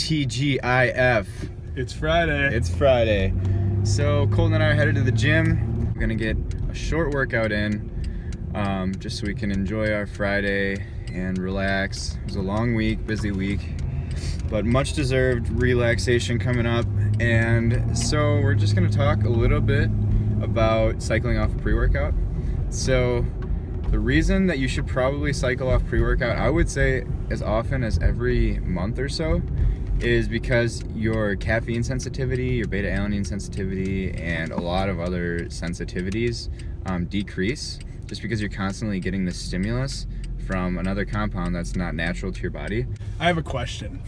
TGIF. It's Friday. It's Friday. So Colton and I are headed to the gym. We're gonna get a short workout in, just so we can enjoy our Friday and relax. It was a long week, busy week, but much deserved relaxation coming up. And so we're just gonna talk a little bit about cycling off a pre-workout. So the reason that you should probably cycle off pre-workout, I would say as often as every month or so, is because your caffeine sensitivity, your beta-alanine sensitivity, and a lot of other sensitivities decrease just because you're constantly getting this stimulus from another compound that's not natural to your body. I have a question.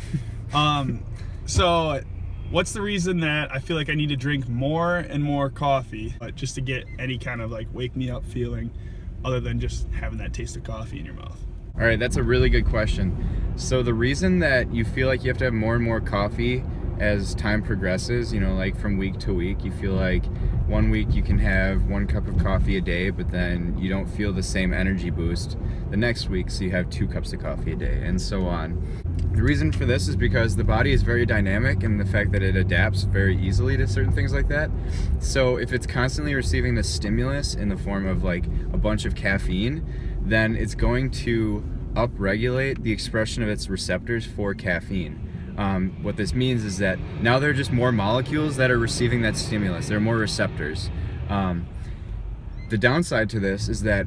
So what's the reason that I feel like I need to drink more and more coffee just to get any kind of like wake me up feeling other than just having that taste of coffee in your mouth? All right, that's a really good question. So the reason that you feel like you have to have more and more coffee as time progresses, you know, like from week to week, you feel like one week you can have 1 cup of coffee a day, but then you don't feel the same energy boost the next week, so you have 2 cups of coffee a day, and so on. The reason for this is because the body is very dynamic, and the fact that it adapts very easily to certain things like that. So if it's constantly receiving the stimulus in the form of like a bunch of caffeine, then it's going to upregulate the expression of its receptors for caffeine. What this means is that now there are just more molecules that are receiving that stimulus. There are more receptors. The downside to this is that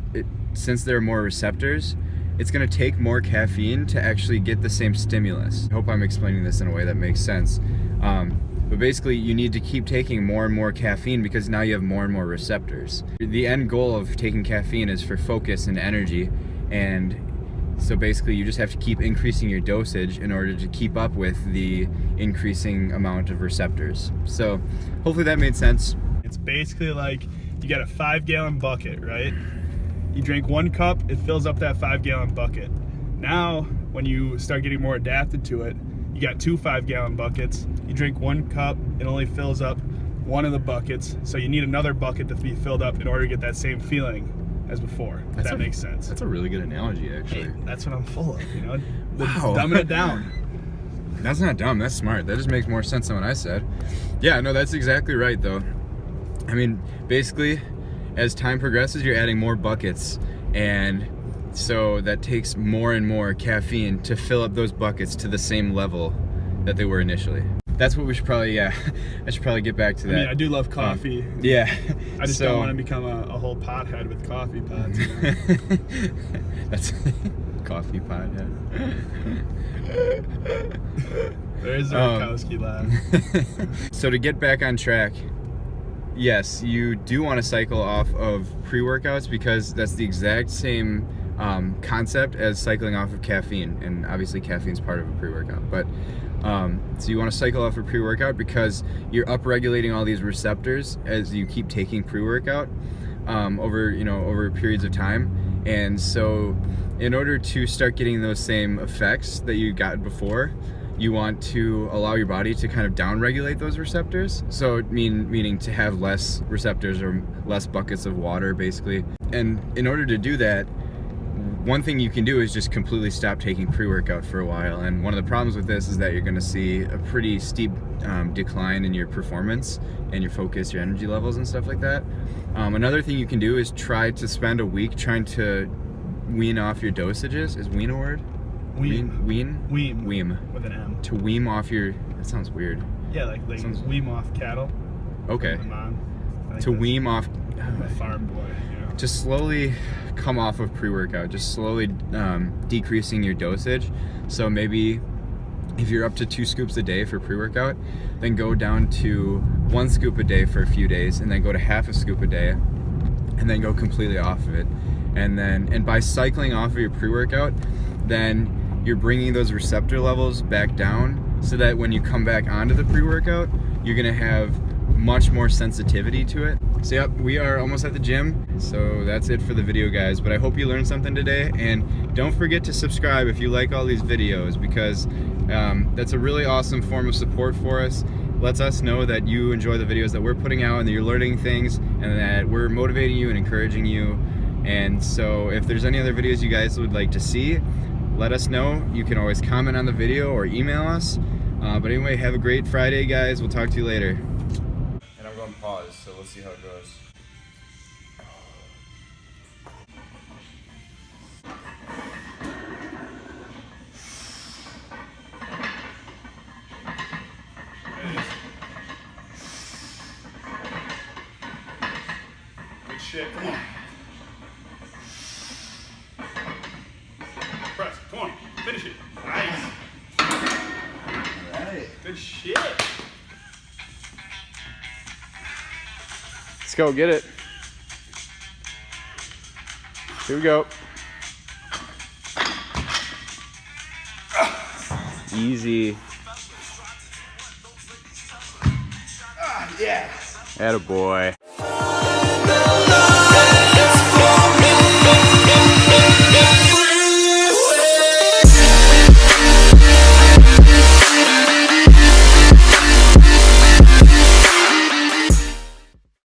since there are more receptors, it's going to take more caffeine to actually get the same stimulus. I hope I'm explaining this in a way that makes sense. But basically, you need to keep taking more and more caffeine because now you have more and more receptors. The end goal of taking caffeine is for focus and energy, and so basically you just have to keep increasing your dosage in order to keep up with the increasing amount of receptors. So hopefully that made sense. It's basically like you got a 5-gallon bucket, right? You drink 1 cup, it fills up that 5-gallon bucket. Now, when you start getting more adapted to it, you got 2 5-gallon buckets. You drink 1 cup, it only fills up 1 of the buckets. So you need another bucket to be filled up in order to get that same feeling as before. If that makes sense. That's a really good analogy, actually. Hey, that's what I'm full of, you know? Wow. Dumbing it down. That's not dumb, that's smart. That just makes more sense than what I said. Yeah, no, that's exactly right, though. I mean, basically, as time progresses, you're adding more buckets, and so that takes more and more caffeine to fill up those buckets to the same level that they were initially. That's what we should probably, I should probably get back to that. I mean, I do love coffee. Yeah. I just don't want to become a whole pothead with coffee pods. You know? That's coffee pothead. There's the Rekowski laugh. So to get back on track, yes, you do want to cycle off of pre-workouts because that's the exact same concept as cycling off of caffeine, and obviously caffeine's part of a pre-workout. But so you want to cycle off a pre-workout because you're upregulating all these receptors as you keep taking pre-workout over periods of time, and so in order to start getting those same effects that you got before, you want to allow your body to kind of down-regulate those receptors. So meaning to have less receptors or less buckets of water, basically. And in order to do that, one thing you can do is just completely stop taking pre-workout for a while. And one of the problems with this is that you're going to see a pretty steep decline in your performance and your focus, your energy levels and stuff like that. Another thing you can do is try to spend a week trying to wean off your dosages. Is wean a word? Wean. Wean. With an M. To wean off your... That sounds weird. Yeah, like wean off cattle. Okay. To wean off... I'm a farm boy, you know. To slowly come off of pre-workout, just slowly decreasing your dosage. So maybe if you're up to 2 scoops a day for pre-workout, then go down to 1 scoop a day for a few days, and then go to half a scoop a day, and then go completely off of it. And by cycling off of your pre-workout, then you're bringing those receptor levels back down so that when you come back onto the pre-workout, you're gonna have much more sensitivity to it. So yep, we are almost at the gym. So that's it for the video, guys. But I hope you learned something today, and don't forget to subscribe if you like all these videos, because that's a really awesome form of support for us. Lets us know that you enjoy the videos that we're putting out and that you're learning things and that we're motivating you and encouraging you. And so if there's any other videos you guys would like to see, let us know. You can always comment on the video or email us. But anyway, have a great Friday, guys. We'll talk to you later. And I'm going pause, so we'll see how it goes. Good shit. Come on. Press. Come on. Finish it. Nice. Alright. Good shit. Let's go get it. Here we go. Easy. Yeah. Attaboy.